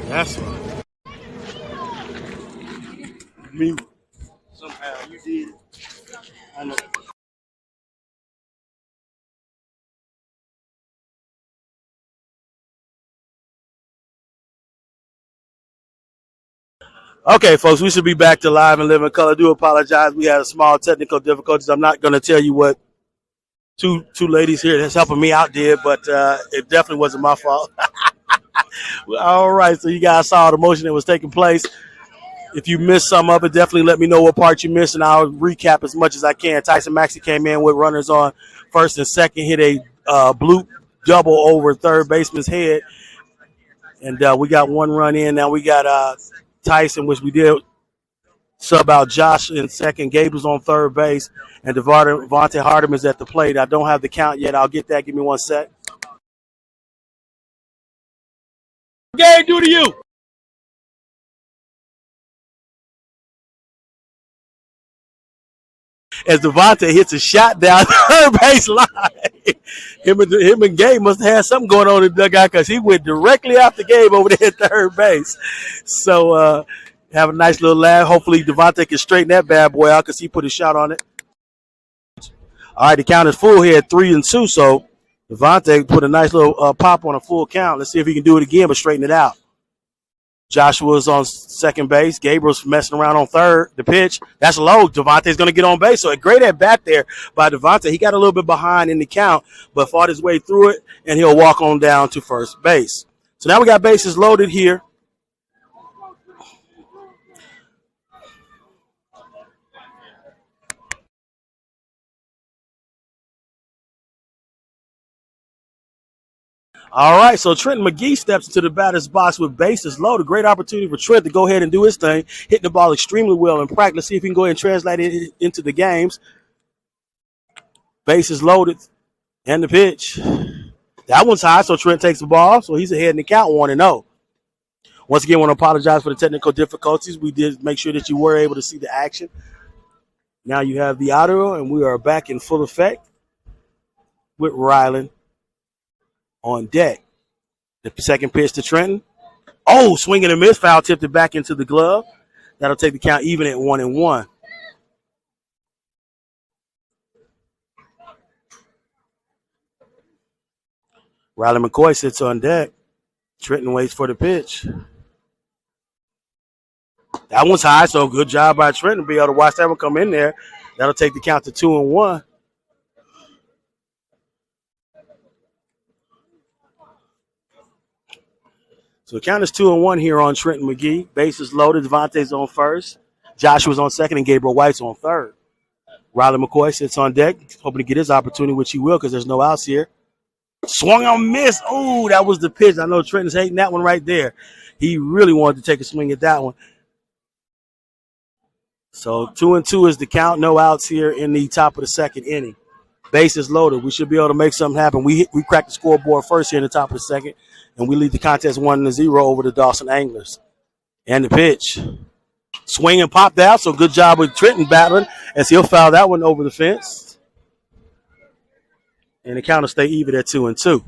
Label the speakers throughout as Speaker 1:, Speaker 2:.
Speaker 1: That's me. Somehow you did. I know. Okay, folks, we should be back to live and live in color. I do apologize. We had a small technical difficulties. I'm not going to tell you what two ladies here that's helping me out did, but it definitely wasn't my fault. All right, so you guys saw the motion that was taking place. If you missed some of it, definitely let me know what part you missed, and I'll recap as much as I can. Tyson Maxey came in with runners on first and second, hit a bloop double over third baseman's head, and we got one run in. Now we got Tyson, which we did sub out Josh in second. Gabe was on third base, and Devontae Hardeman's at the plate. I don't have the count yet. I'll get that. Give me 1 sec. Gabe, do to you. As Devontae hits a shot down the third base line. Him and Gabe must have had something going on in the dugout because he went directly after Gabe over there at third base. So have a nice little laugh. Hopefully Devontae can straighten that bad boy out because he put a shot on it. All right, the count is full here at 3-2. So Devontae put a nice little pop on a full count. Let's see if he can do it again, but straighten it out. Joshua's on second base. Gabriel's messing around on third. The pitch, that's low. Devontae's going to get on base. So a great at bat there by Devontae. He got a little bit behind in the count, but fought his way through it, and he'll walk on down to first base. So now we got bases loaded here. All right, so Trenton McGee steps into the batter's box with bases loaded. Great opportunity for Trent to go ahead and do his thing, hitting the ball extremely well in practice. Let's see if he can go ahead and translate it into the games. Bases loaded, and the pitch. That one's high, so Trent takes the ball, so he's ahead in the count 1-0. Once again, I want to apologize for the technical difficulties. We did make sure that you were able to see the action. Now you have the audio, and we are back in full effect with Ryland on deck. The second pitch to Trenton. Oh, swing and a miss. Foul tipped it back into the glove. That'll take the count even at 1-1. Riley McCoy sits on deck. Trenton waits for the pitch. That one's high, so good job by Trenton to be able to watch that one come in there. That'll take the count to 2-1. So the count is 2-1 here on Trenton McGee. Bases loaded. Devontae's on first. Joshua's on second, and Gabriel White's on third. Riley McCoy sits on deck, hoping to get his opportunity, which he will because there's no outs here. Swung on miss. Oh, that was the pitch. I know Trenton's hating that one right there. He really wanted to take a swing at that one. So 2-2 is the count. No outs here in the top of the second inning. Bases loaded. We should be able to make something happen. We cracked the scoreboard first here in the top of the second, and we lead the contest 1-0 over the Dawson Anglers. And the pitch. Swing and popped out, so good job with Trenton battling as he'll foul that one over the fence. And the count will stay even at 2-2.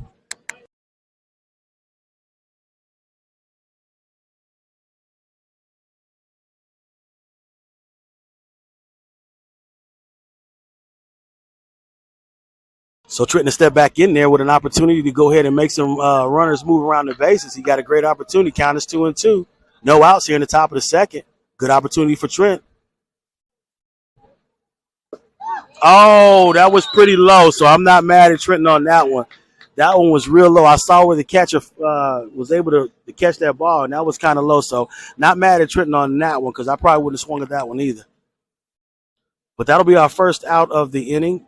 Speaker 1: So Trenton to step back in there with an opportunity to go ahead and make some runners move around the bases. He got a great opportunity. Count is 2-2. No outs here in the top of the second. Good opportunity for Trent. Oh, that was pretty low, so I'm not mad at Trenton on that one. That one was real low. I saw where the catcher was able to catch that ball, and that was kind of low. So not mad at Trenton on that one because I probably wouldn't have swung at that one either. But that'll be our first out of the inning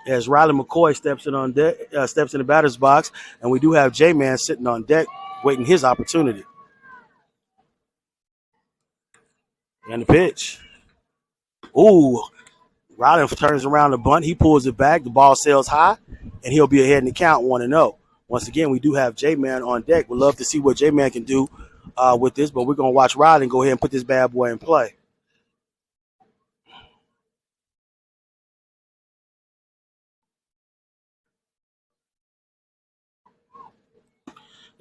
Speaker 1: as Riley McCoy steps in on deck, steps in the batter's box, and we do have J-Man sitting on deck waiting his opportunity. And the pitch. Ooh, Riley turns around the bunt. He pulls it back. The ball sails high, and he'll be ahead in the count 1-0. Once again, we do have J-Man on deck. We'd love to see what J-Man can do with this, but we're going to watch Riley and go ahead and put this bad boy in play.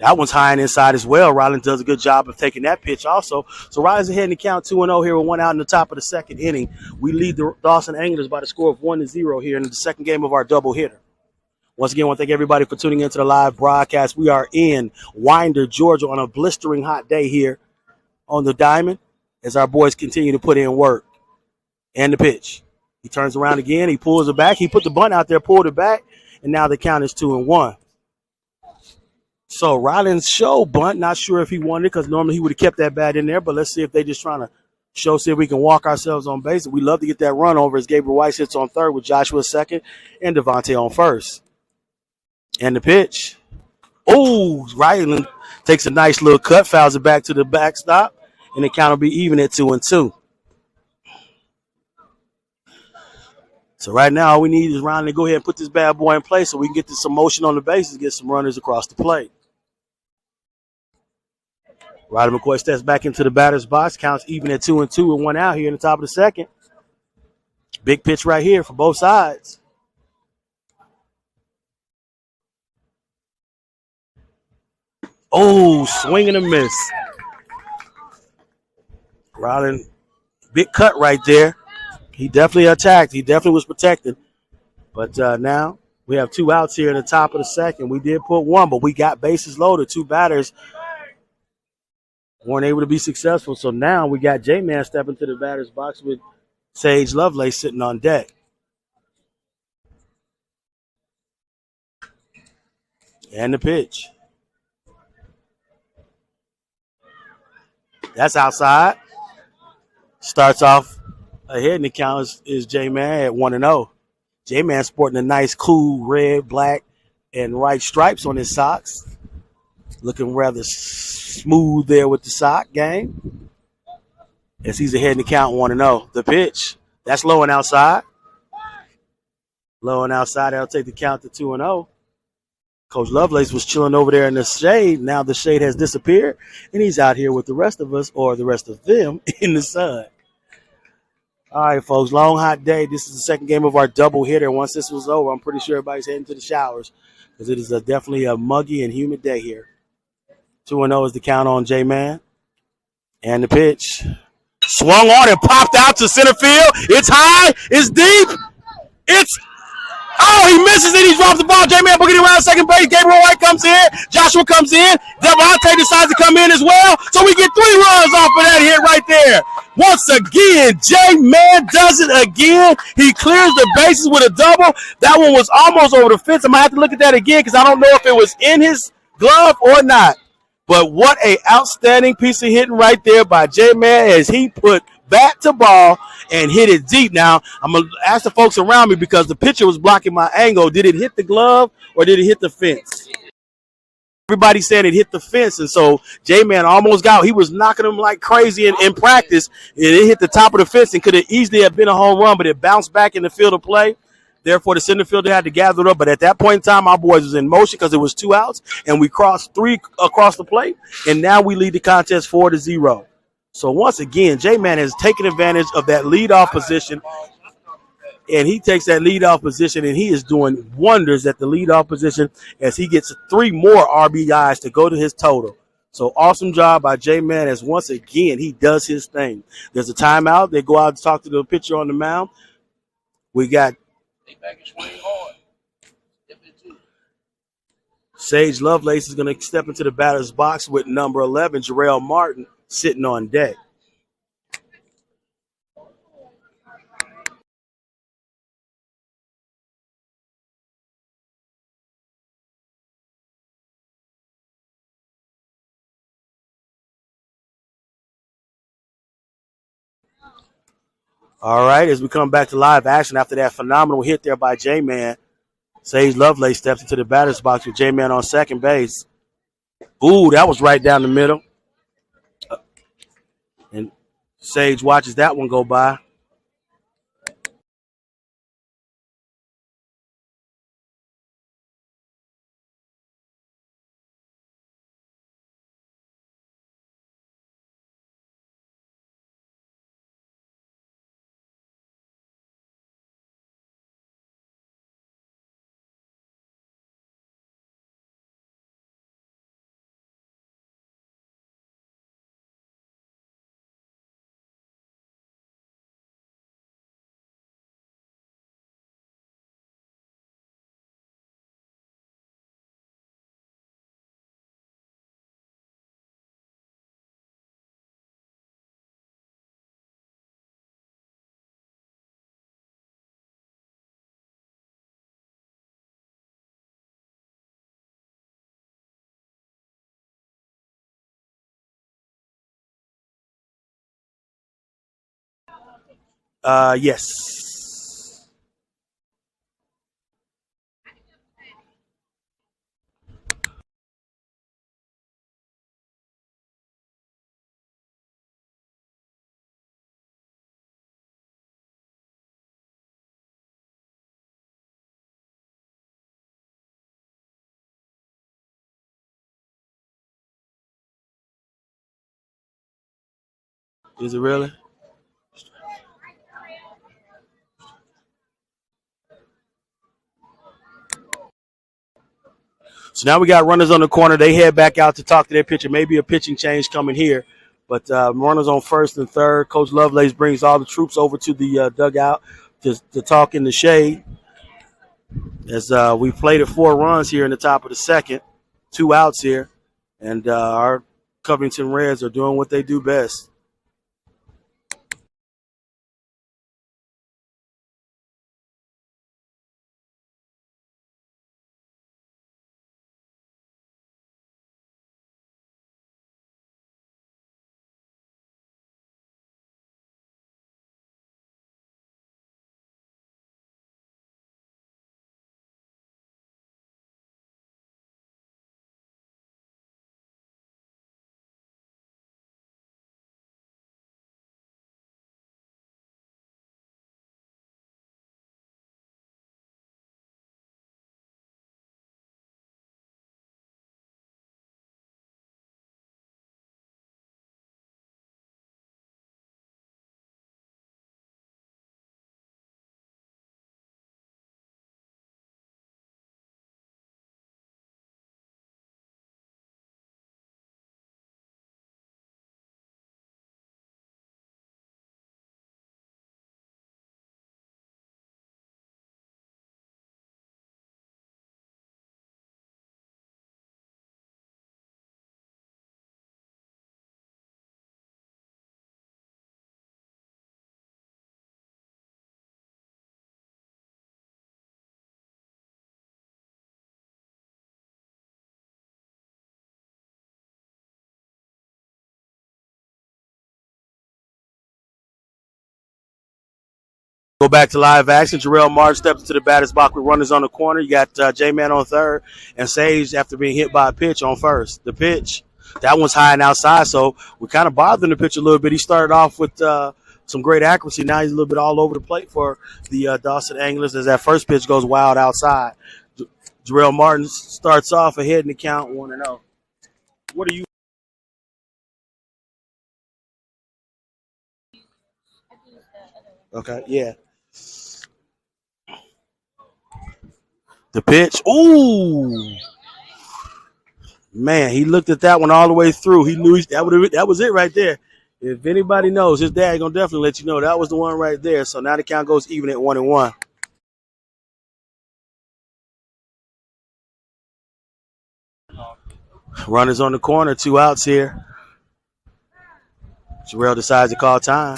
Speaker 1: That one's high and inside as well. Rollins does a good job of taking that pitch also. So Rollins ahead in the count 2-0 here with one out in the top of the second inning. We lead the Dawson Anglers by the score of 1-0 here in the second game of our doubleheader. Once again, I want to thank everybody for tuning into the live broadcast. We are in Winder, Georgia on a blistering hot day here on the diamond as our boys continue to put in work. And the pitch. He turns around again. He pulls it back. He put the bunt out there, pulled it back, and now the count is 2-1. So Rollins show bunt. Not sure if he wanted it because normally he would have kept that bat in there, but let's see if they're just trying to see if we can walk ourselves on base. We love to get that run over as Gabriel Weiss hits on third with Joshua second and Devontae on first. And the pitch. Oh, Rollins takes a nice little cut, fouls it back to the backstop, and the count will be even at 2-2. So right now, all we need is Ron to go ahead and put this bad boy in place so we can get some motion on the bases, get some runners across the plate. Ryder McCoy steps back into the batter's box, counts even at 2-2 and one out here in the top of the second. Big pitch right here for both sides. Oh, swing and a miss. Ryder, big cut right there. He definitely attacked. He definitely was protected. But now we have two outs here in the top of the second. We did put one, but we got bases loaded. Two batters weren't able to be successful. So now we got J-Man stepping to the batter's box with Sage Lovelace sitting on deck. And the pitch. That's outside. Starts off ahead in the count is J-Man at 1-0. J-Man sporting a nice, cool red, black, and white stripes on his socks. Looking rather smooth there with the sock game. As he's ahead in the count 1-0. The pitch. That's low and outside. Low and outside. That'll take the count to 2-0. Coach Lovelace was chilling over there in the shade. Now the shade has disappeared, and he's out here with the rest of us, or the rest of them, in the sun. All right, folks, long, hot day. This is the second game of our doubleheader. Once this was over, I'm pretty sure everybody's heading to the showers because it is definitely a muggy and humid day here. 2-0 is the count on J-Man. And the pitch. Swung on and popped out to center field. It's high. It's deep. It's Oh, he misses it. He drops the ball. J-Man booking around second base. Gabriel White comes in. Joshua comes in. Devontae decides to come in as well. So we get 3 runs off of that hit right there. Once again, J-Man does it again. He clears the bases with a double. That one was almost over the fence. I'm going to have to look at that again because I don't know if it was in his glove or not. But what a outstanding piece of hitting right there by J-Man as he put bat to ball and hit it deep. Now, I'm going to ask the folks around me because the pitcher was blocking my angle. Did it hit the glove or did it hit the fence? Everybody said it hit the fence, and so J-Man almost got. He was knocking him like crazy in practice, and it hit the top of the fence and could have easily have been a home run, but it bounced back in the field of play. Therefore, the center fielder had to gather it up. But at that point in time, our boys was in motion because it was 2 outs, and we crossed 3 across the plate, and now we lead the contest 4-0. So once again, J-Man has taken advantage of that leadoff position, and he takes that leadoff position, and he is doing wonders at the leadoff position as he gets 3 more RBIs to go to his total. So awesome job by J-Man as once again he does his thing. There's a timeout. They go out and talk to the pitcher on the mound. We got Sage Lovelace is going to step into the batter's box with number 11, Jarrell Martin, sitting on deck. All right, as we come back to live action after that phenomenal hit there by J-Man, Sage Lovelace steps into the batter's box with J-Man on second base. Ooh, that was right down the middle. And Sage watches that one go by. Yes. Is it really? So now we got runners on the corner. They head back out to talk to their pitcher. Maybe a pitching change coming here. But runners on first and third. Coach Lovelace brings all the troops over to the dugout to talk in the shade. As we played at 4 runs here in the top of the second, 2 outs here. And our Covington Reds are doing what they do best. Go back to live action. Jarrell Martin steps into the batter's box with runners on the corner. You got J-Man on third and Sage after being hit by a pitch on first. The pitch, that one's high and outside, so we kind of bothering the pitch a little bit. He started off with some great accuracy. Now he's a little bit all over the plate for the Dawson Anglers as that first pitch goes wild outside. Jarrell Martin starts off ahead in the count 1-0. What are you? Okay, yeah. The pitch. Ooh. Man, he looked at that one all the way through. He knew that was it right there. If anybody knows, his dad gonna definitely let you know that was the one right there. So now the count goes even at 1-1. Runners on the corner, 2 outs here. Jarrell decides to call time.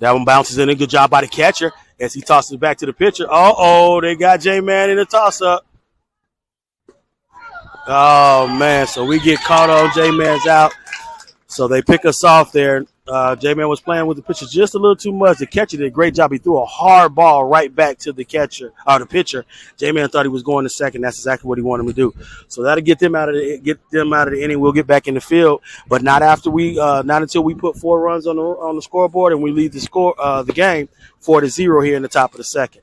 Speaker 1: That one bounces in. A good job by the catcher as he tosses it back to the pitcher. Oh, they got J-Man in the toss-up. Oh, man. So we get caught on J-Man's out. So they pick us off there. J-Man was playing with the pitcher just a little too much. The catcher did a great job. He threw a hard ball right back to the catcher or the pitcher. J-Man thought he was going to second. That's exactly what he wanted him to do. So that'll get them out of the inning. We'll get back in the field, but not until we put 4 runs on the scoreboard and we lead the game 4-0 here in the top of the second.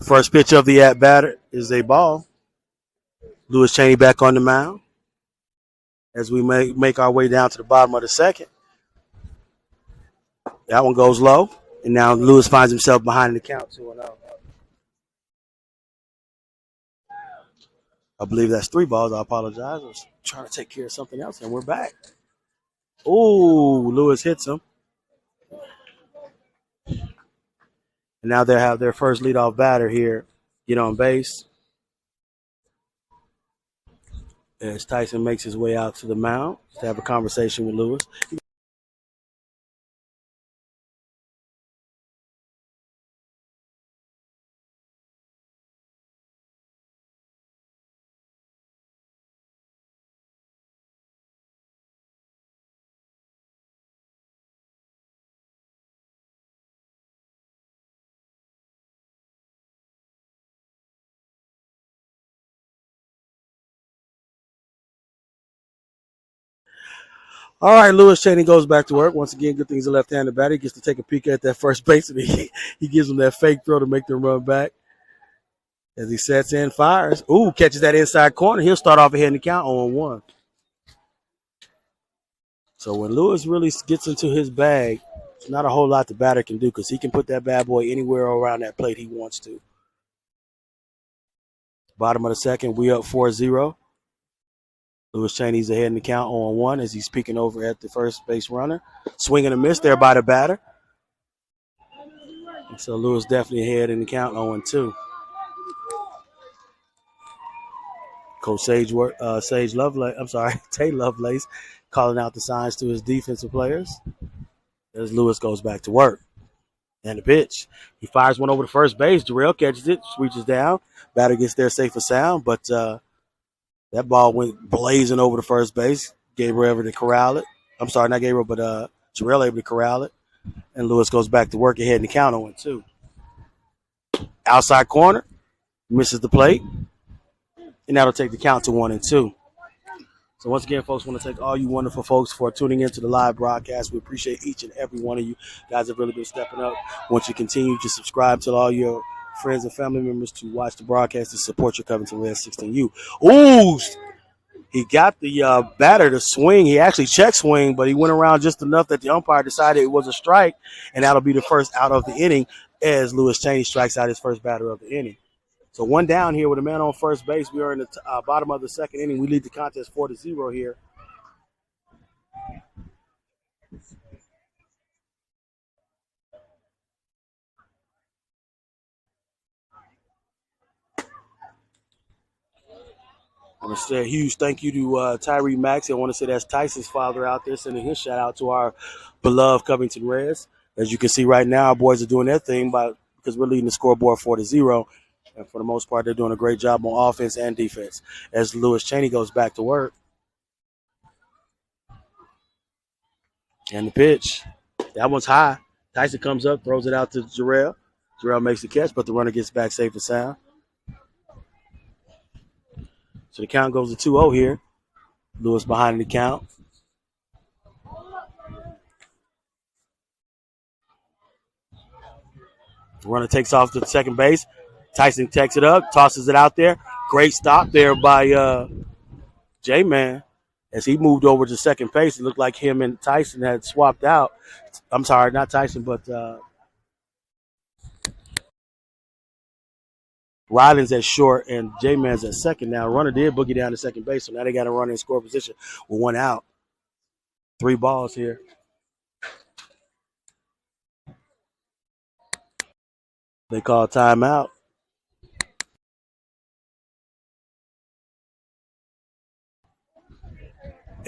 Speaker 1: First pitch of the at batter is a ball. Lewis Chaney back on the mound as we make our way down to the bottom of the second. That one goes low, and now Lewis finds himself behind the count 2-0. I believe that's 3 balls. I apologize. I was trying to take care of something else, and we're back. Ooh, Lewis hits him. And now they have their first leadoff batter here get on base. As Tyson makes his way out to the mound to have a conversation with Lewis. All right, Lewis Chaney goes back to work. Once again, good thing's a left-handed batter. He gets to take a peek at that first base, and he gives him that fake throw to make them run back. As he sets in, fires. Ooh, catches that inside corner. He'll start off ahead in the count 0-1. So when Lewis really gets into his bag, it's not a whole lot the batter can do because he can put that bad boy anywhere around that plate he wants to. Bottom of the second, we up 4-0. Lewis Chaney's ahead in the count 0-1 as he's peeking over at the first base runner. Swing and a miss there by the batter. And so Lewis definitely ahead in the count 0-2. Coach Sage Tay Lovelace calling out the signs to his defensive players as Lewis goes back to work. And the pitch. He fires one over to first base. Jarrell catches it, reaches down. Batter gets there safe and sound, but that ball went blazing over to first base. Gabriel able to corral it. I'm sorry, not Gabriel, but Jarrell able to corral it. And Lewis goes back to work ahead in the count 0-2. Outside corner. Misses the plate. And that'll take the count to 1-2. So once again, folks, I want to thank all you wonderful folks for tuning into the live broadcast. We appreciate each and every one of you. Guys have really been stepping up. I want you to continue to subscribe to all your friends and family members to watch the broadcast and support your Covington Reds 16U. Ooh, he got the batter to swing. He actually check swing, but he went around just enough that the umpire decided it was a strike, and that'll be the first out of the inning as Lewis Chaney strikes out his first batter of the inning. So one down here with a man on first base. We are in the bottom of the second inning. We lead the contest 4-0 here. I want to say a huge thank you to Tyree Maxey. I want to say that's Tyson's father out there sending his shout out to our beloved Covington Reds. As you can see right now, our boys are doing their thing because we're leading the scoreboard 4-0. And for the most part, they're doing a great job on offense and defense. As Lewis Chaney goes back to work. And the pitch. That one's high. Tyson comes up, throws it out to Jarrell. Jarrell makes the catch, but the runner gets back safe and sound. So the count goes to 2-0 here. Lewis behind the count. The runner takes off to the second base. Tyson takes it up, tosses it out there. Great stop there by J-Man. As he moved over to second base, it looked like him and Tyson had swapped out. I'm sorry, not Tyson, but Ryland's at short and J-Man's at second now. Runner did boogie down to second base, so now they got a runner in score position with 1 out. 3 balls here. They call timeout.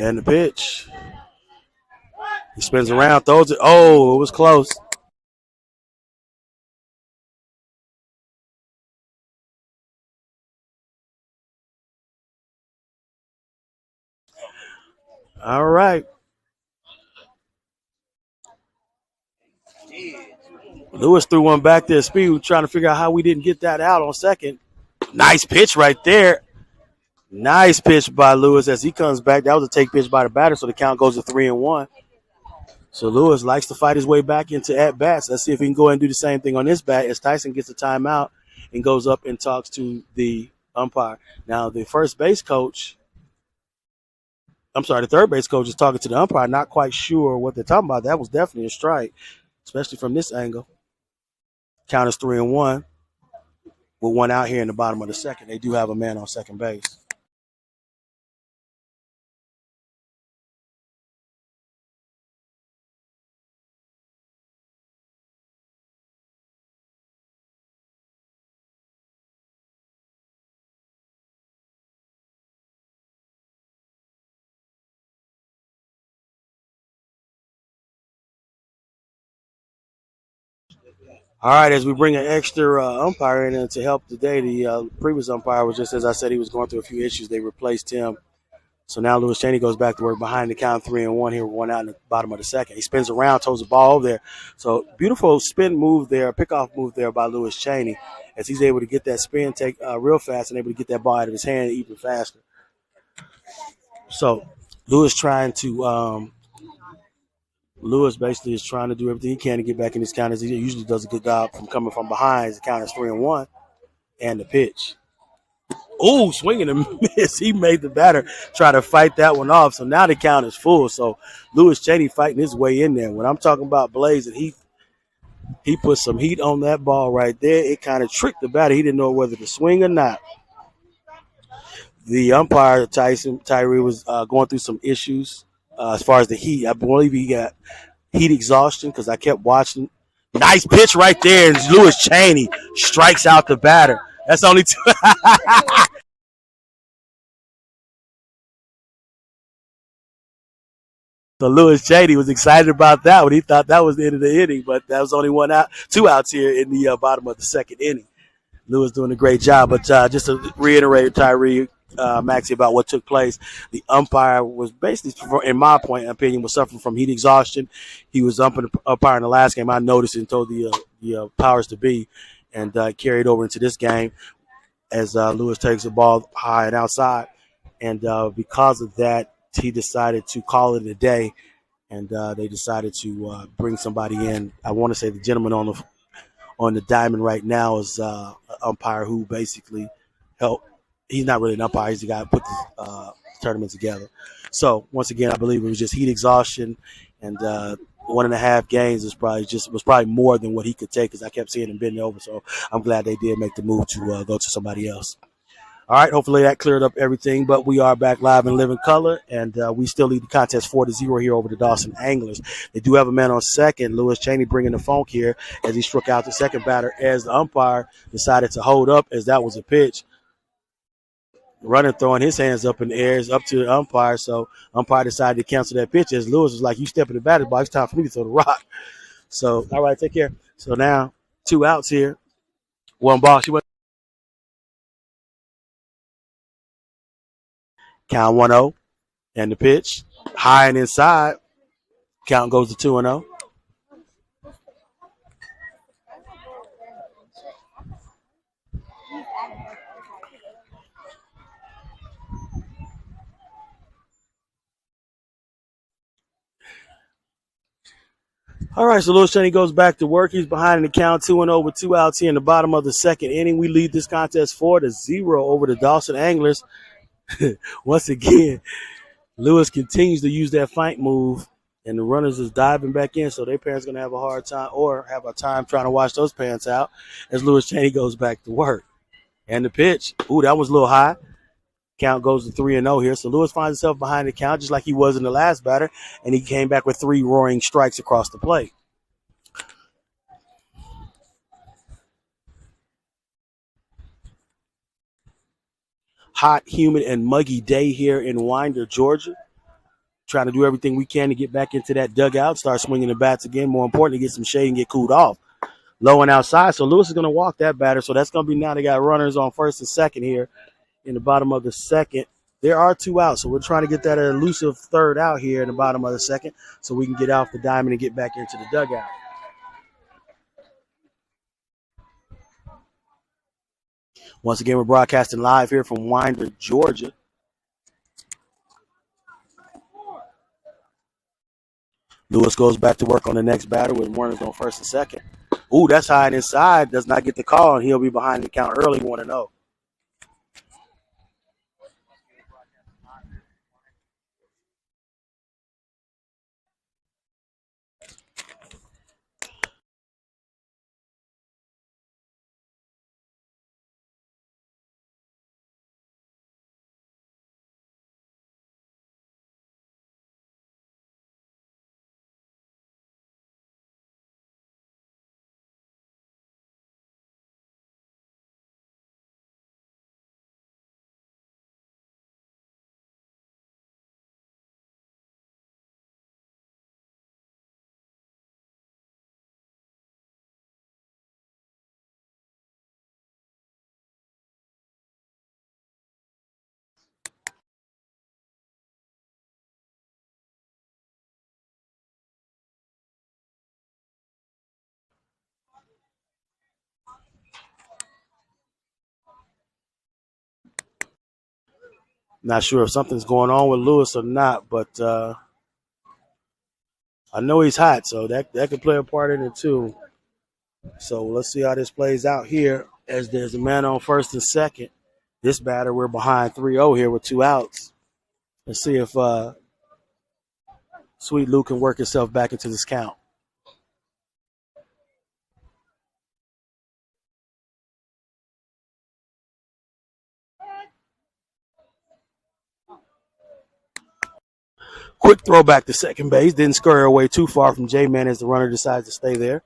Speaker 1: And the pitch. He spins around, throws it. Oh, it was close. All right. Lewis threw one back there. Speed trying to figure out how we didn't get that out on second. Nice pitch right there. Nice pitch by Lewis as he comes back. That was a take pitch by the batter, so the count goes to 3-1. So Lewis likes to fight his way back into at-bats. Let's see if he can go ahead and do the same thing on this bat as Tyson gets a timeout and goes up and talks to the umpire. Now, the third base coach is talking to the umpire, not quite sure what they're talking about. That was definitely a strike, especially from this angle. Count is 3-1 with one out here in the bottom of the second. They do have a man on second base. All right, as we bring an extra umpire in to help today, the previous umpire was just as I said, he was going through a few issues. They replaced him. So now Lewis Cheney goes back to work behind the count 3-1 here, one out in the bottom of the second. He spins around, throws the ball over there. So beautiful spin move there, pickoff move there by Lewis Cheney as he's able to get that spin take real fast and able to get that ball out of his hand even faster. So Lewis basically is trying to do everything he can to get back in his count as he usually does a good job from coming from behind. His count is 3-1 and the pitch. Oh, swinging and miss. He made the batter try to fight that one off. So now the count is full. So Lewis Cheney fighting his way in there. When I'm talking about blazing, he put some heat on that ball right there. It kind of tricked the batter. He didn't know whether to swing or not. The umpire, Tyree, was going through some issues as far as the heat. I believe he got heat exhaustion because I kept watching. Nice pitch right there. And Lewis Cheney strikes out the batter. That's only two. So Lewis Cheney was excited about that one. He thought that was the end of the inning, but that was only one out, two outs here in the bottom of the second inning. Lewis doing a great job, but just to reiterate, Tyree, Maxie, about what took place, the umpire was basically, in my point of opinion, was suffering from heat exhaustion. He was umpire in the last game. I noticed and told the powers to be, and carried over into this game as Lewis takes the ball high and outside, and because of that, he decided to call it a day, and they decided to bring somebody in. I want to say the gentleman on the diamond right now is an umpire who basically helped. He's not really an umpire. He's the guy who put the tournament together. So once again, I believe it was just heat exhaustion, and 1.5 games was probably more than what he could take because I kept seeing him bending over. So I'm glad they did make the move to go to somebody else. All right, hopefully that cleared up everything, but we are back live in living color, and we still lead the contest 4-0 here over the Dawson Anglers. They do have a man on second, Lewis Cheney bringing the funk here as he struck out the second batter as the umpire decided to hold up as that was a pitch. Runner throwing his hands up in the air is up to the umpire, so umpire decided to cancel that pitch as Lewis was like, you step in the batter's box, it's time for me to throw the rock. So, all right, take care. So now 2 outs here, 1 ball. She went. Count 1-0, and the pitch high and inside. Count goes to 2-0. All right, so Lewis Cheney goes back to work. He's behind in the count 2-0 with 2 outs here in the bottom of the second inning. We lead this contest 4-0 over the Dawson Anglers. Once again, Lewis continues to use that feint move, and the runners is diving back in, so their parents going to have a hard time or have a time trying to wash those pants out as Lewis Cheney goes back to work. And the pitch, ooh, that was a little high. Count goes to 3-0 here. So Lewis finds himself behind the count just like he was in the last batter, and he came back with 3 roaring strikes across the plate. Hot, humid, and muggy day here in Winder, Georgia. Trying to do everything we can to get back into that dugout, start swinging the bats again. More importantly, get some shade and get cooled off. Low and outside, so Lewis is going to walk that batter. So that's going to be now they got runners on first and second here in the bottom of the second. There are 2 outs, so we're trying to get that elusive third out here in the bottom of the second so we can get off the diamond and get back into the dugout. Once again, we're broadcasting live here from Winder, Georgia. Lewis goes back to work on the next batter with runners on first and second. Ooh, that's high and inside. Does not get the call, and he'll be behind the count early, 1-0. Not sure if something's going on with Lewis or not, but I know he's hot, so that could play a part in it too. So let's see how this plays out here as there's a man on first and second. This batter, we're behind 3-0 here with 2 outs. Let's see if Sweet Lou can work himself back into this count. Quick throw back to second base. Didn't scurry away too far from J-Man as the runner decides to stay there.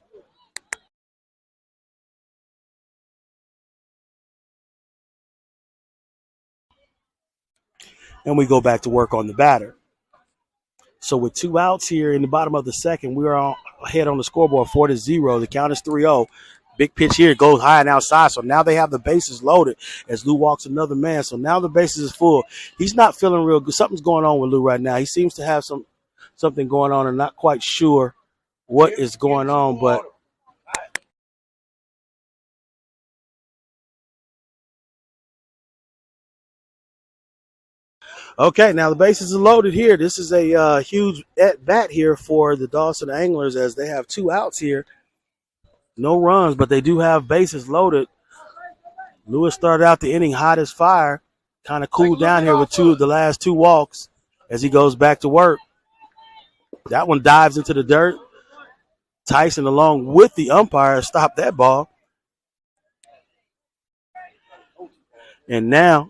Speaker 1: And we go back to work on the batter. So with 2 outs here in the bottom of the second, we are ahead on the scoreboard 4-0. The count is 3-0. Big pitch here goes high and outside. So now they have the bases loaded as Lou walks another man. So now the bases is full. He's not feeling real good. Something's going on with Lou right now. He seems to have something going on and not quite sure what is going on, but okay, now the bases are loaded here. This is a huge at bat here for the Dawson Anglers as they have 2 outs here. No runs, but they do have bases loaded. Lewis started out the inning hot as fire, kind of cooled down here with the last 2 walks as he goes back to work. That one dives into the dirt. Tyson, along with the umpire, stopped that ball. And now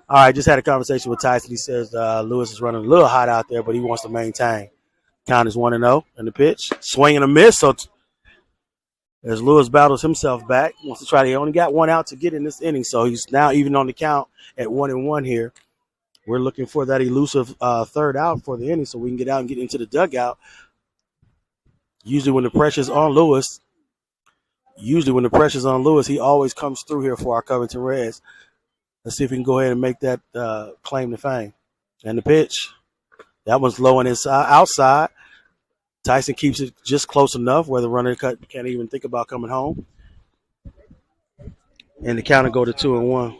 Speaker 1: all right, just had a conversation with Tyson. He says Lewis is running a little hot out there, but he wants to maintain. Count is 1-0 in the pitch. Swing and a miss. So as Lewis battles himself back, wants to try. He only got 1 out to get in this inning, so he's now even on the count at 1-1 here. We're looking for that elusive third out for the inning, so we can get out and get into the dugout. Usually, when the pressure's on Lewis, he always comes through here for our Covington Reds. Let's see if we can go ahead and make that claim to fame. And the pitch, that one's low and inside, outside. Tyson keeps it just close enough where the runner can't even think about coming home. And the count will go to 2-1.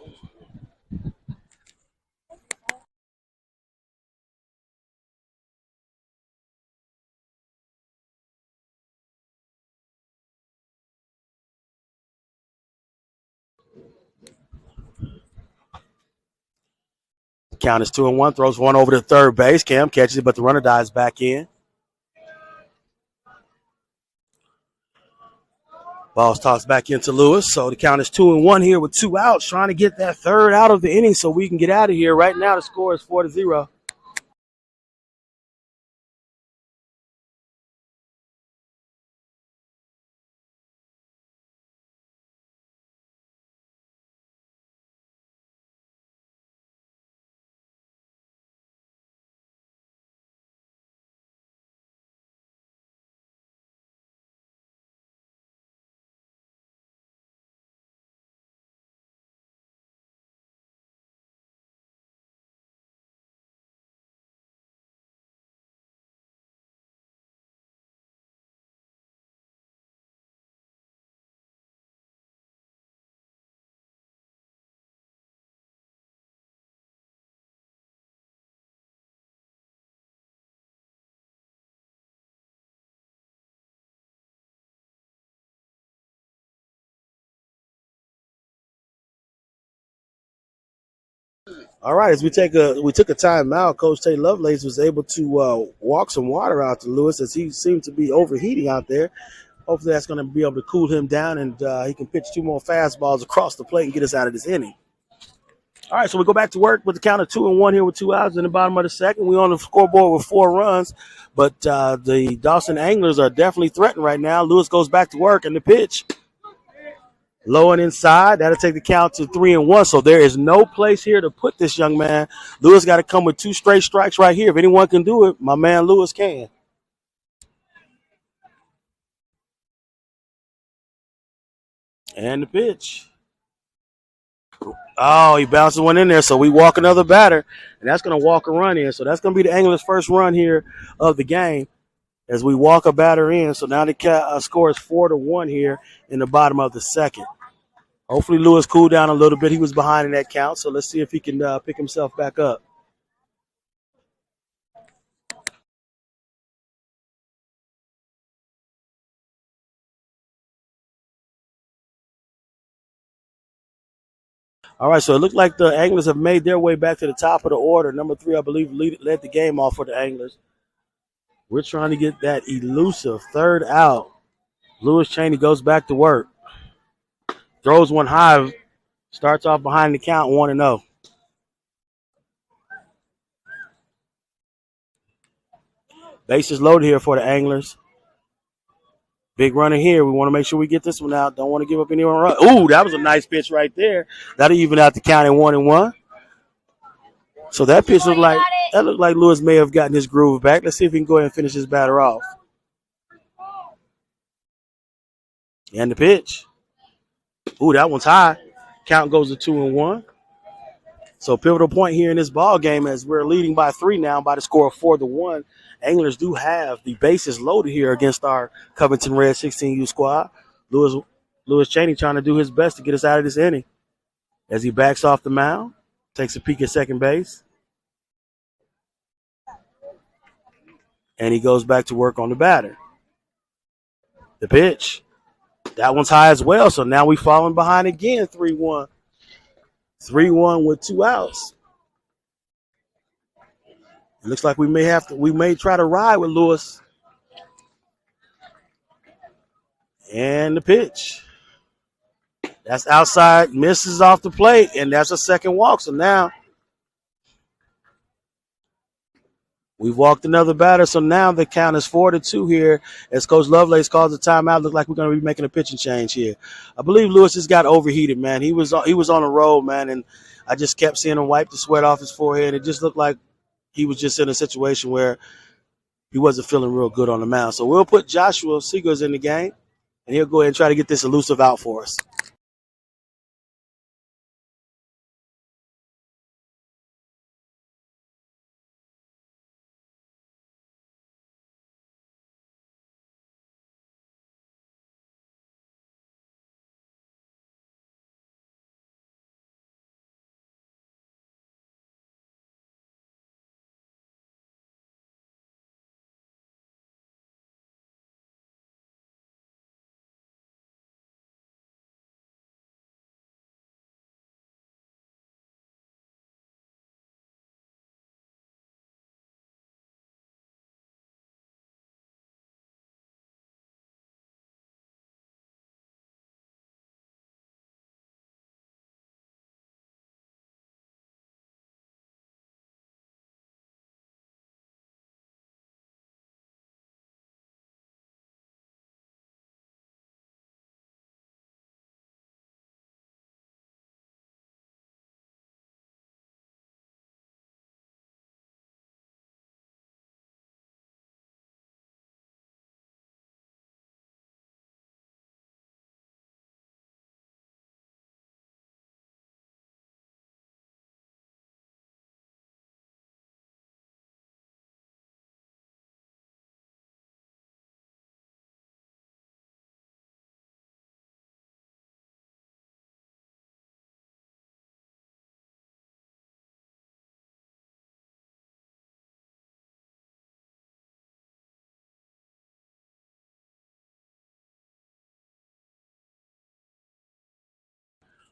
Speaker 1: Count is 2-1. Throws one over to third base. Cam catches it, but the runner dives back in. Ball's tossed back into Lewis. So the count is 2-1 here with 2 outs, trying to get that third out of the inning so we can get out of here. Right now, the score is 4-0. All right, as we took a timeout, Coach Tate Lovelace was able to walk some water out to Lewis as he seemed to be overheating out there. Hopefully, that's going to be able to cool him down, and he can pitch two more fastballs across the plate and get us out of this inning. All right, so we go back to work with the count of 2-1 here with 2 outs in the bottom of the second. We're on the scoreboard with 4 runs, but the Dawson Anglers are definitely threatened right now. Lewis goes back to work, and the pitch low and inside. That'll take the count to 3-1. So there is no place here to put this young man. Lewis got to come with 2 straight strikes right here. If anyone can do it, my man Lewis can. And the pitch. Oh, he bounces one in there. So we walk another batter, and that's going to walk a run in. So that's going to be the Anglers' first run here of the game as we walk a batter in. So now the score is 4-1 here in the bottom of the second. Hopefully Lewis cooled down a little bit. He was behind in that count, so let's see if he can pick himself back up. All right, so it looked like the Anglers have made their way back to the top of the order. Number 3, I believe, led the game off for the Anglers. We're trying to get that elusive third out. Lewis Chaney goes back to work. Throws one high. Starts off behind the count 1-0. Bases loaded here for the Anglers. Big runner here. We want to make sure we get this one out. Don't want to give up any more run. Ooh, that was a nice pitch right there. That'll even out the count at 1-1. So that pitch looked like Lewis may have gotten his groove back. Let's see if he can go ahead and finish his batter off. And the pitch. Ooh, that one's high. Count goes to 2-1. So pivotal point here in this ball game as we're leading by 3 now by the score of 4-1. Anglers do have the bases loaded here against our Covington Reds 16U squad. Lewis Chaney trying to do his best to get us out of this inning as he backs off the mound, takes a peek at second base, and he goes back to work on the batter. The pitch. That one's high as well, so now we're falling behind again, 3-1. 3-1 with 2 outs. It looks like we may try to ride with Lewis. And the pitch. That's outside, misses off the plate, and that's a second walk. So now we've walked another batter. So now the count is 4-2 here as Coach Lovelace calls the timeout. Looks like we're going to be making a pitching change here. I believe Lewis just got overheated, man. He was on a roll, man, and I just kept seeing him wipe the sweat off his forehead. It just looked like he was just in a situation where he wasn't feeling real good on the mound. So we'll put Joshua Seegers in the game, and he'll go ahead and try to get this elusive out for us.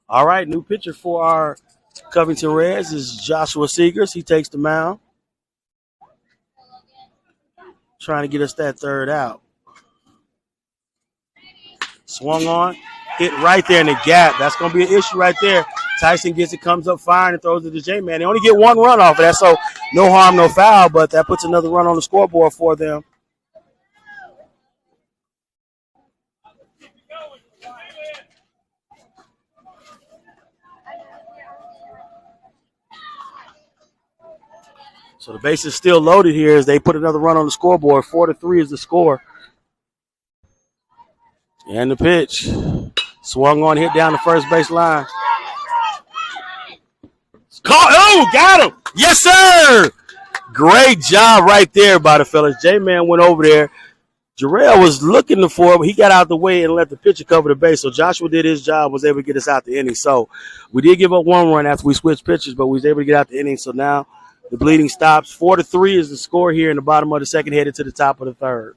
Speaker 1: All right, new pitcher for our Covington Reds is Joshua Seegers. He takes the mound, trying to get us that third out. Swung on, hit right there in the gap. That's going to be an issue right there. Tyson gets it, comes up firing, and throws it to J-Man. They only get one run off of that, so no harm, no foul, but that puts another run on the scoreboard for them. So the base is still loaded here as they put another run on the scoreboard. 4-3 is the score. And the pitch. Swung on, hit down the first base line. Oh, got him. Yes, sir. Great job right there by the fellas. J-Man went over there. Jarrell was looking for him. He got out the way and let the pitcher cover the base. So Joshua did his job, was able to get us out the inning. So we did give up one run after we switched pitchers, but we was able to get out the inning. So now the bleeding stops. 4-3 is the score here in the bottom of the second, headed to the top of the third.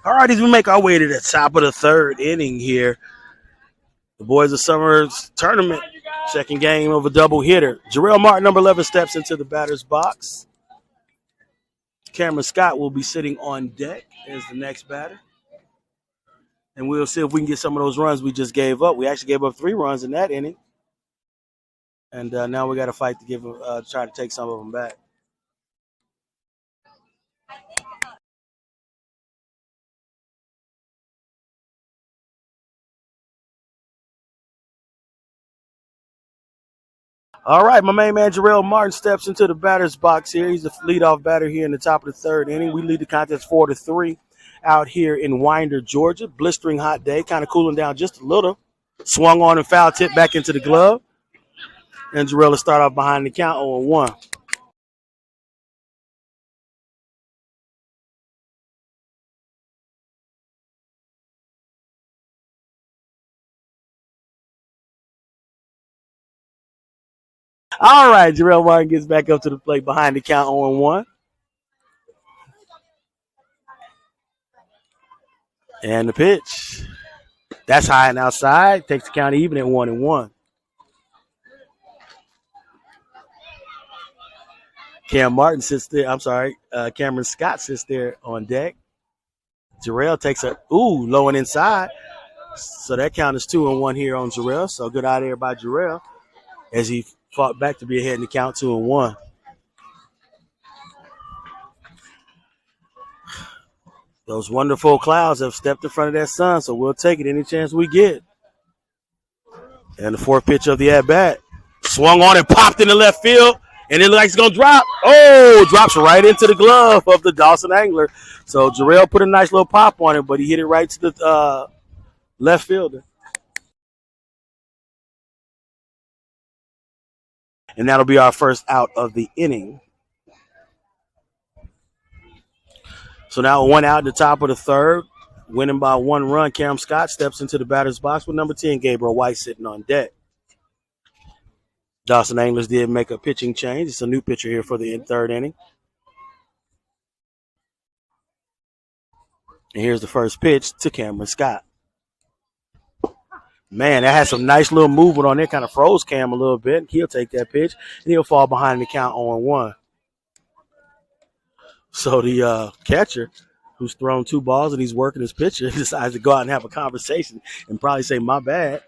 Speaker 1: All right, as we make our way to the top of the third inning here, the Boys of Summer's tournament, second game of a double hitter. Jarrell Martin, number 11, steps into the batter's box. Cameron Scott will be sitting on deck as the next batter. And we'll see if we can get some of those runs we just gave up. We actually gave up 3 runs in that inning. And now we got to fight to try to take some of them back. All right, my main man Jarrell Martin steps into the batter's box here. He's the leadoff batter here in the top of the third inning. We lead the contest 4-3 out here in Winder, Georgia. Blistering hot day, kind of cooling down just a little. Swung on and foul tip back into the glove. And Jarrell will start off behind the count 0-1. All right, Jarrell Martin gets back up to the plate behind the count 0-1. And the pitch. That's high and outside. Takes the count even at 1-1. Cam Martin sits there. I'm sorry. Cameron Scott sits there on deck. Jarrell takes a low and inside. So that count is 2-1 here on Jarrell. So good out there by Jarrell as he fought back to be ahead in the count 2-1. Those wonderful clouds have stepped in front of that sun, so we'll take it any chance we get. And the fourth pitch of the at-bat. Swung on and popped in the left field, and it looks like it's going to drop. Oh, drops right into the glove of the Dawson angler. So Jarrell put a nice little pop on it, but he hit it right to the left fielder. And that'll be our first out of the inning. So now 1 out at the top of the third. Winning by 1 run, Cam Scott steps into the batter's box with number 10, Gabriel White, sitting on deck. Dawson Anglers did make a pitching change. It's a new pitcher here for the third inning. And here's the first pitch to Cameron Scott. Man, that has some nice little movement on there. Kind of froze Cam a little bit. He'll take that pitch, and he'll fall behind the count 0-1. So the catcher, who's thrown 2 balls and he's working his pitcher, decides to go out and have a conversation and probably say, my bad.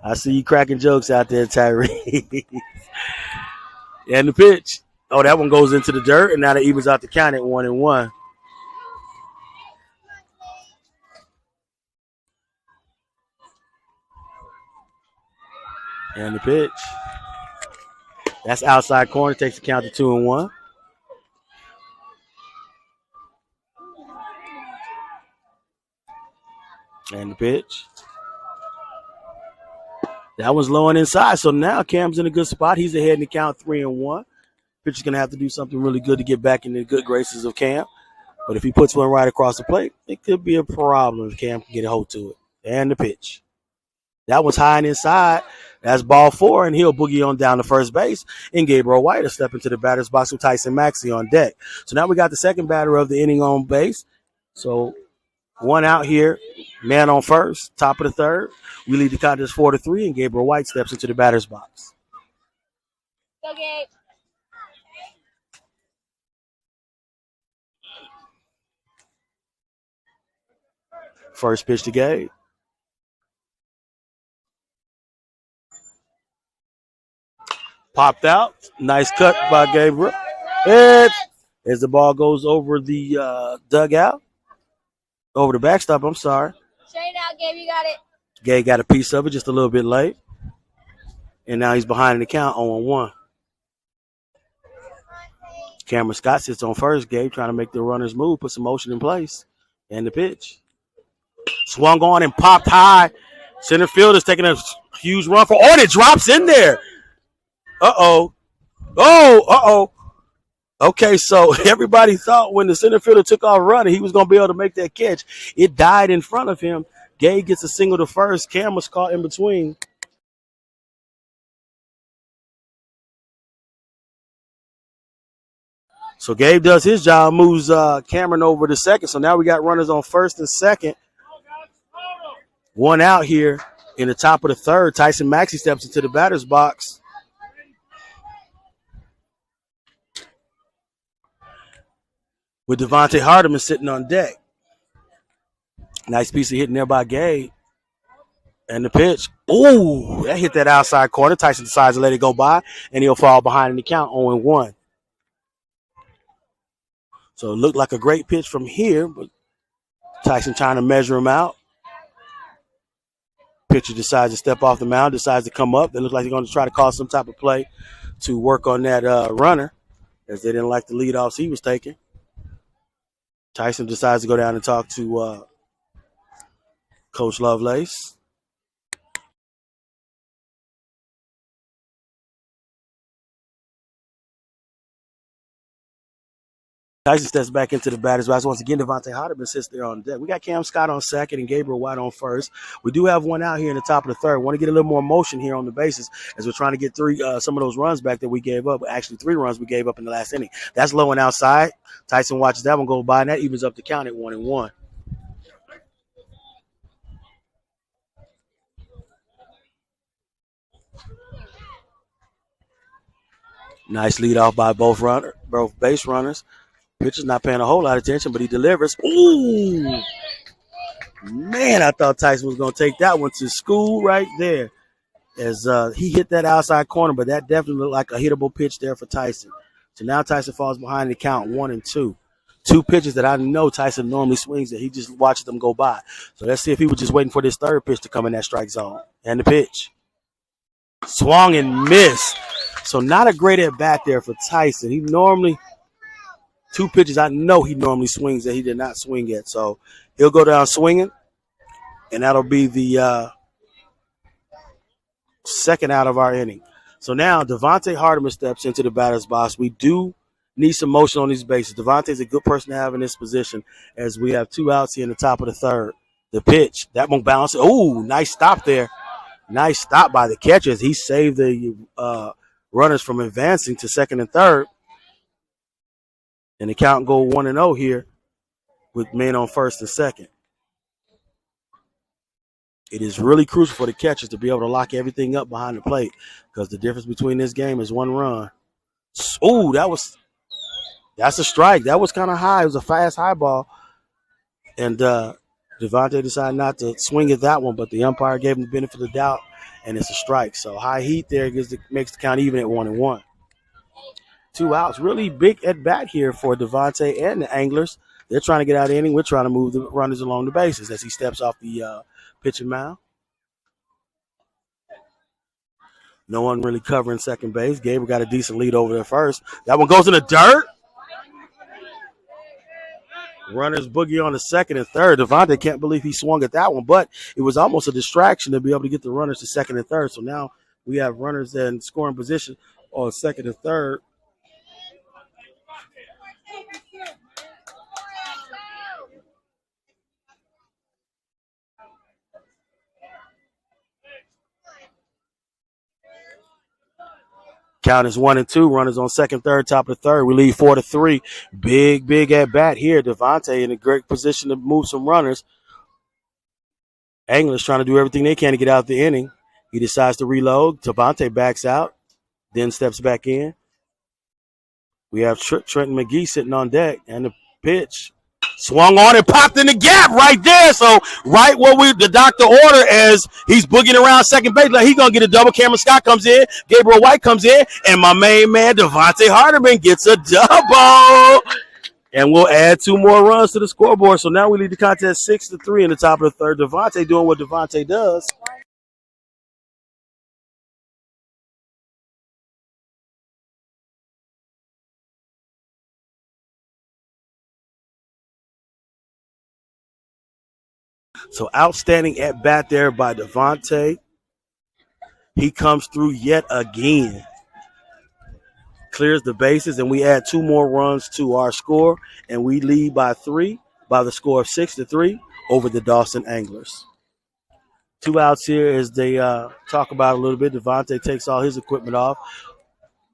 Speaker 1: I see you cracking jokes out there, Tyree. And the pitch. Oh, that one goes into the dirt, and now that evens out the count at 1-1. And the pitch. That's outside corner. Takes the count to 2-1. And the pitch. That one's low and inside. So now Cam's in a good spot. He's ahead in the count 3-1. Pitcher's going to have to do something really good to get back in the good graces of Cam. But if he puts one right across the plate, it could be a problem if Cam can get a hold to it. And the pitch. That was high and inside. That's ball 4, and he'll boogie on down to first base. And Gabriel White will step into the batter's box with Tyson Maxey on deck. So now we got the second batter of the inning on base. So 1 out here, man on first, top of the third. We lead the contest 4-3, and Gabriel White steps into the batter's box. Go, Gabe. First pitch to Gabe. Popped out. Nice cut by Gabriel. And as the ball goes over the dugout, over the backstop, I'm sorry.
Speaker 2: Straight out, Gabe, you got it.
Speaker 1: Gabe got a piece of it just a little bit late. And now he's behind in the count 0-1. Cameron Scott sits on first. Gabe trying to make the runners move, put some motion in place. And the pitch. Swung on and popped high. Center fielder's taking a huge run for. Oh, and it drops in there. Uh-oh. Oh, uh-oh. Okay, so everybody thought when the center fielder took off running, he was going to be able to make that catch. It died in front of him. Gabe gets a single to first. Cam was caught in between. So Gabe does his job, moves Cameron over to second. So now we got runners on first and second. 1 out here in the top of the third. Tyson Maxey steps into the batter's box. With Devontae Hardiman sitting on deck. Nice piece of hitting there by Gabe. And the pitch. Ooh, that hit that outside corner. Tyson decides to let it go by, and he'll fall behind in the count 0-1. So it looked like a great pitch from here, but Tyson trying to measure him out. Pitcher decides to step off the mound, decides to come up. They look like they're going to try to call some type of play to work on that runner, as they didn't like the leadoffs he was taking. Tyson decides to go down and talk to Coach Lovelace. Tyson steps back into the batter's box. Once again, Devontae Hardeman sits there on deck. We got Cam Scott on second and Gabriel White on first. We do have one out here in the top of the third. Want to get a little more motion here on the bases as we're trying to get some of those runs back that we gave up. Actually, 3 runs we gave up in the last inning. That's low and outside. Tyson watches that one go by, and that evens up the count at 1-1. Nice lead off by both base runners. Pitcher's not paying a whole lot of attention, but he delivers. Ooh! Man, I thought Tyson was going to take that one to school right there as he hit that outside corner, but that definitely looked like a hittable pitch there for Tyson. So now Tyson falls behind the count 1-2. 2 pitches that I know Tyson normally swings that he just watches them go by. So let's see if he was just waiting for this third pitch to come in that strike zone. And the pitch. Swung and missed. So not a great at bat there for Tyson. He normally, 2 pitches I know he normally swings that he did not swing at. So he'll go down swinging, and that'll be the second out of our inning. So now Devontae Hardeman steps into the batter's box. We do need some motion on these bases. Devontae's a good person to have in this position as we have 2 outs here in the top of the third. The pitch, that won't bounce. Oh, nice stop there. Nice stop by the catcher as he saved the runners from advancing to second and third. And the count go 1-0 here with men on first and second. It is really crucial for the catchers to be able to lock everything up behind the plate because the difference between this game is 1 run. Oh, that's a strike. That was kind of high. It was a fast high ball. And Devontae decided not to swing at that one, but the umpire gave him the benefit of the doubt, and it's a strike. So high heat there makes the count even at 1-1. 2 outs. Really big at bat here for Devontae and the Anglers. They're trying to get out of the inning. We're trying to move the runners along the bases as he steps off the pitching mound. No one really covering second base. Gabriel got a decent lead over there first. That one goes in the dirt. Runners boogie on the second and third. Devontae can't believe he swung at that one, but it was almost a distraction to be able to get the runners to second and third. So now we have runners in scoring position on second and third. Count is 1-2. Runners on second, third, top of the third. We lead 4-3. Big at bat here. Devontae in a great position to move some runners. Anglers trying to do everything they can to get out of the inning. He decides to reload. Devontae backs out, then steps back in. We have Trenton McGee sitting on deck, and the pitch swung on and popped in the gap right there. So right where the doctor order as he's boogieing around second base, like he's gonna get a double. Cameron Scott comes in, Gabriel White comes in, and my main man Devontae Hardeman gets a double. And we'll add 2 more runs to the scoreboard. So now we lead the contest 6-3 in the top of the third. Devontae doing what Devontae does. So outstanding at bat there by Devontae. He comes through yet again. Clears the bases, and we add 2 more runs to our score, and we lead by 3 by the score of 6-3 over the Dawson Anglers. 2 outs here as they talk about a little bit. Devontae takes all his equipment off.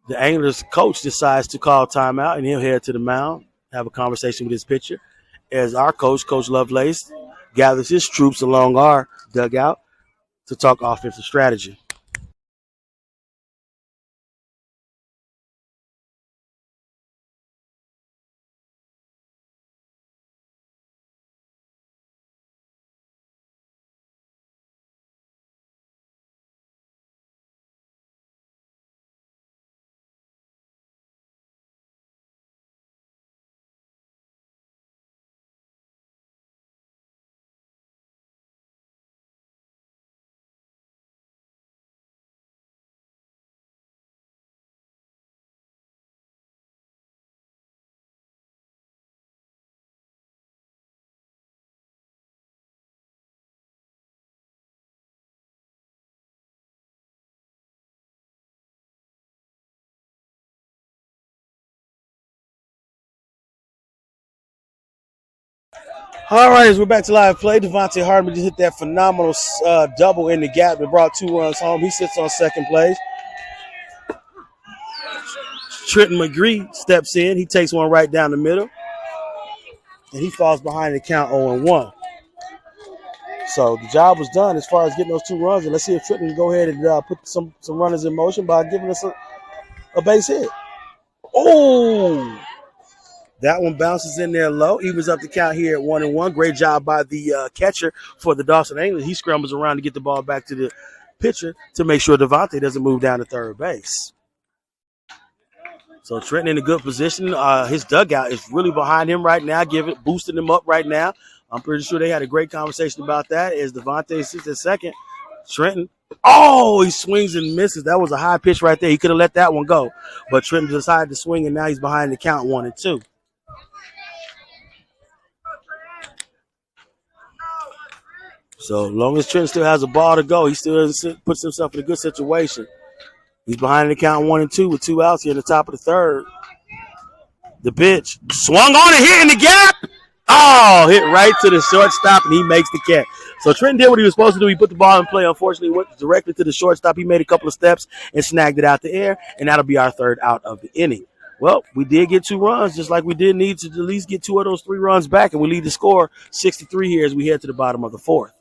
Speaker 1: The Anglers coach decides to call timeout, and he'll head to the mound, have a conversation with his pitcher, as our coach, Coach Lovelace, gathers his troops along our dugout to talk offensive strategy. All right, as we're back to live play, Devontae Hartman just hit that phenomenal double in the gap that brought 2 runs home. He sits on second place. Trenton McGree steps in. He takes one right down the middle, and he falls behind the count 0-1. So the job was done as far as getting those 2 runs. And let's see if Trenton can go ahead and put some runners in motion by giving us a base hit. Oh! That one bounces in there low. Evens up the count here at 1-1. Great job by the catcher for the Dawson Anglers. He scrambles around to get the ball back to the pitcher to make sure Devontae doesn't move down to third base. So Trenton in a good position. His dugout is really behind him right now, boosting him up right now. I'm pretty sure they had a great conversation about that as Devontae sits at second. Trenton, he swings and misses. That was a high pitch right there. He could have let that one go. But Trenton decided to swing, and now he's behind the count 1-2. So long as Trenton still has a ball to go, he still puts himself in a good situation. He's behind the count 1-2 with 2 outs here in the top of the third. The pitch swung on and hit in the gap. Oh, hit right to the shortstop, and he makes the catch. So Trenton did what he was supposed to do. He put the ball in play. Unfortunately, went directly to the shortstop. He made a couple of steps and snagged it out the air, and that'll be our third out of the inning. Well, we did get 2 runs, just like we did need to at least get 2 of those 3 runs back, and we lead the score 6-3 here as we head to the bottom of the fourth.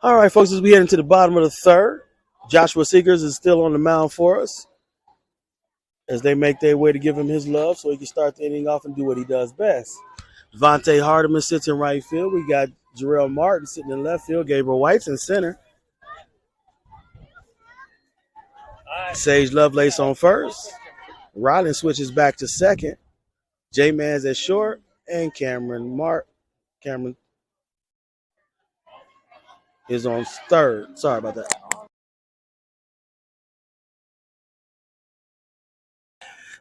Speaker 1: All right, folks, as we head into the bottom of the third, Joshua Seegers is still on the mound for us as they make their way to give him his love so he can start the inning off and do what he does best. Devontae Hardiman sits in right field. We got Jarrell Martin sitting in left field. Gabriel White's in center. Sage Lovelace on first. Rollins switches back to second. J-Man's at short. And Cameron is on third. Sorry about that.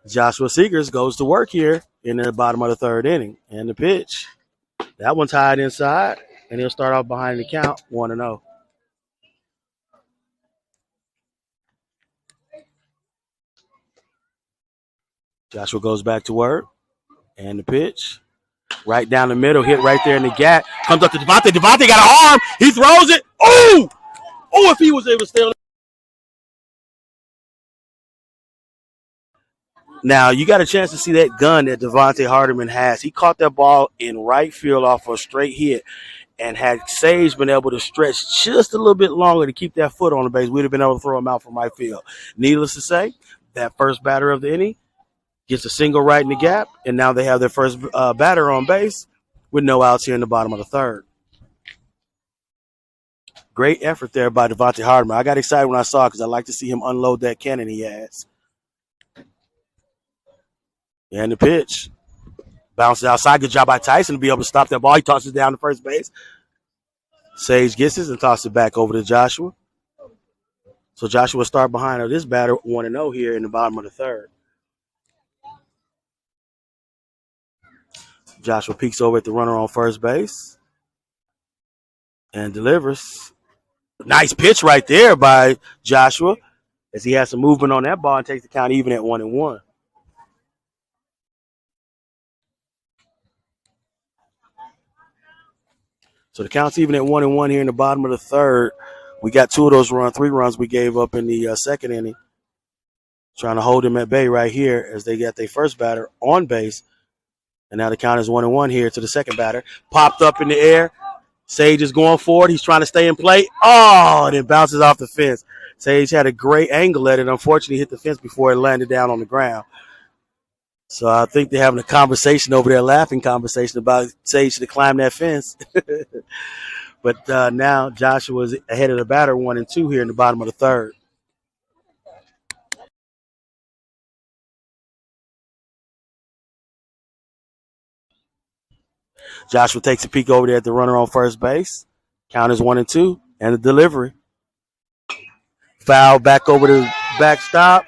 Speaker 1: Joshua Seegers goes to work here in the bottom of the third inning. And the pitch. That one tied inside. And he'll start off behind the count 1-0. Joshua goes back to work. And the pitch. Right down the middle, hit right there in the gap. Comes up to Devontae. Devontae got an arm. He throws it. Oh! Oh, if he was able to stay on. Now, you got a chance to see that gun that Devontae Hardiman has. He caught that ball in right field off a straight hit. And had Sage been able to stretch just a little bit longer to keep that foot on the base, we'd have been able to throw him out from right field. Needless to say, that first batter of the inning gets a single right in the gap, and now they have their first batter on base with no outs here in the bottom of the third. Great effort there by Devontae Hardiman. I got excited when I saw it because I like to see him unload that cannon he has. And the pitch. Bounces outside. Good job by Tyson to be able to stop that ball. He tosses it down to first base. Sage gets it and tosses it back over to Joshua. So Joshua will start behind this batter 1-0 here in the bottom of the third. Joshua peeks over at the runner on first base and delivers. Nice pitch right there by Joshua as he has some movement on that ball and takes the count even at 1-1. So the count's even at 1-1 here in the bottom of the third. We got two of those three runs we gave up in the second inning. Trying to hold them at bay right here as they got their first batter on base. And now the count is 1-1 here to the second batter. Popped up in the air. Sage is going forward. He's trying to stay in play. Oh, and it bounces off the fence. Sage had a great angle at it. Unfortunately, hit the fence before it landed down on the ground. So I think they're having a conversation over there, laughing conversation about Sage to climb that fence. But now Joshua's ahead of the batter 1-2 here in the bottom of the third. Joshua takes a peek over there at the runner on first base. Count is 1-2, and the delivery. Foul back over the backstop.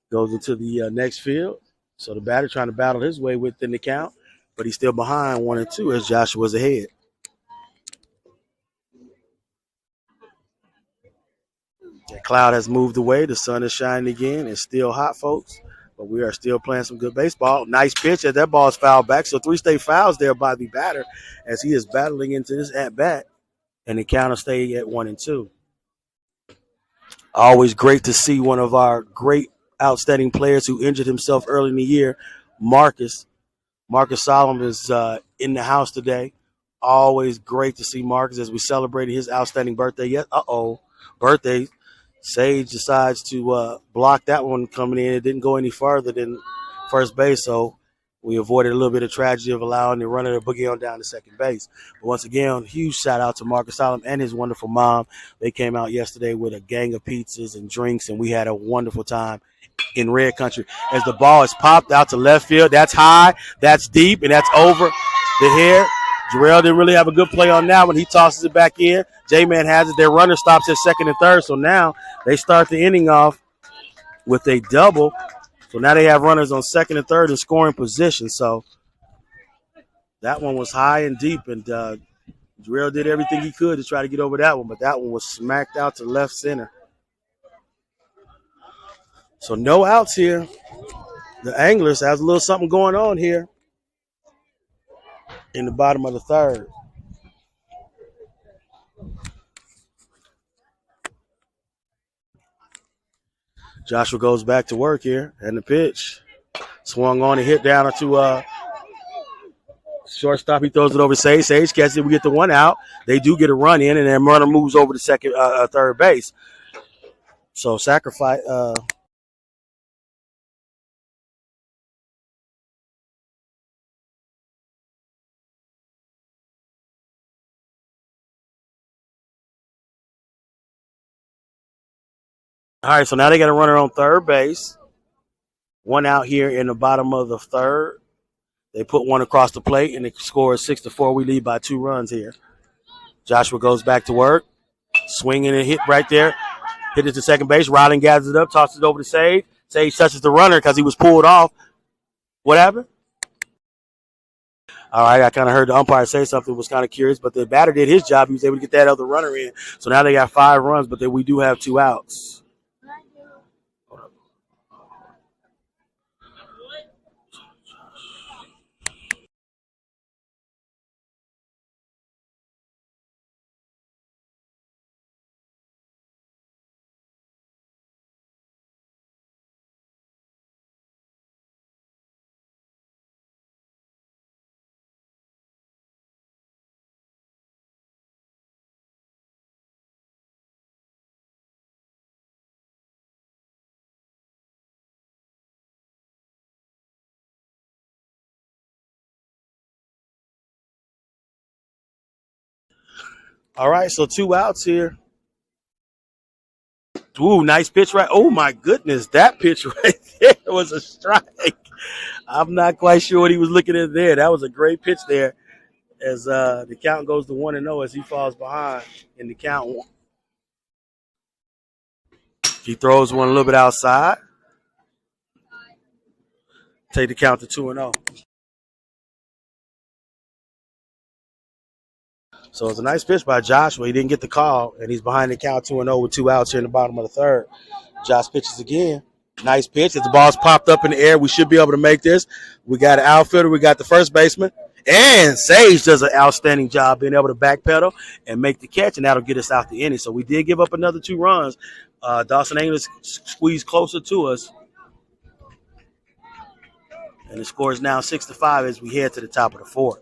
Speaker 1: Goes into the next field. So the batter trying to battle his way within the count, but he's still behind 1-2 as Joshua's ahead. The cloud has moved away. The sun is shining again. It's still hot, folks, but we are still playing some good baseball. Nice pitch as that ball is fouled back. So 3 straight fouls there by the batter as he is battling into this at-bat, and the count will stay at 1-2. Always great to see one of our great outstanding players who injured himself early in the year, Marcus. Marcus Solomon is in the house today. Always great to see Marcus as we celebrated his outstanding birthday. Birthday. Sage decides to block that one coming in. It didn't go any farther than first base, so we avoided a little bit of tragedy of allowing the runner to boogie on down to second base. But once again, huge shout out to Marcus Solomon and his wonderful mom. They came out yesterday with a gang of pizzas and drinks, and we had a wonderful time in Red Country. As the ball is popped out to left field, that's high, that's deep, and that's over the head. Jarrell didn't really have a good play on that one. He tosses it back in. J-Man has it. Their runner stops at second and third, so now they start the inning off with a double. So now they have runners on second and third in scoring position. So that one was high and deep, and Jarrell did everything he could to try to get over that one, but that one was smacked out to left center. So no outs here. The Anglers has a little something going on here in the bottom of the third. Joshua goes back to work here, and the pitch swung on and hit down to shortstop. He throws it over to Sage. Sage catches it. We get the one out. They do get a run in, and then runner moves over to third base. So sacrifice. All right, so now they got a runner on third base. One out here in the bottom of the third. They put one across the plate, and the score is 6-4. We lead by 2 runs here. Joshua goes back to work. Swinging and hit right there. Hit it to second base. Ryland gathers it up, tosses it over to Sage. Sage touches the runner because he was pulled off. What happened? All right, I kind of heard the umpire say something, was kind of curious, but the batter did his job. He was able to get that other runner in. So now they got 5 runs, but we do have 2 outs. All right, so 2 outs here. Ooh, nice pitch right. Oh, my goodness, that pitch right there. It was a strike. I'm not quite sure what he was looking at there. That was a great pitch there as the count goes to 1-0 as he falls behind in the count. He throws one a little bit outside. Take the count to 2-0. So it's a nice pitch by Joshua. He didn't get the call, and he's behind the count 2-0 with 2 outs here in the bottom of the third. Josh pitches again. Nice pitch. If the ball's popped up in the air, we should be able to make this. We got an outfielder. We got the first baseman. And Sage does an outstanding job being able to backpedal and make the catch, and that'll get us out the inning. So we did give up another 2 runs. Dawson English squeezed closer to us. And the score is now 6-5 as we head to the top of the fourth.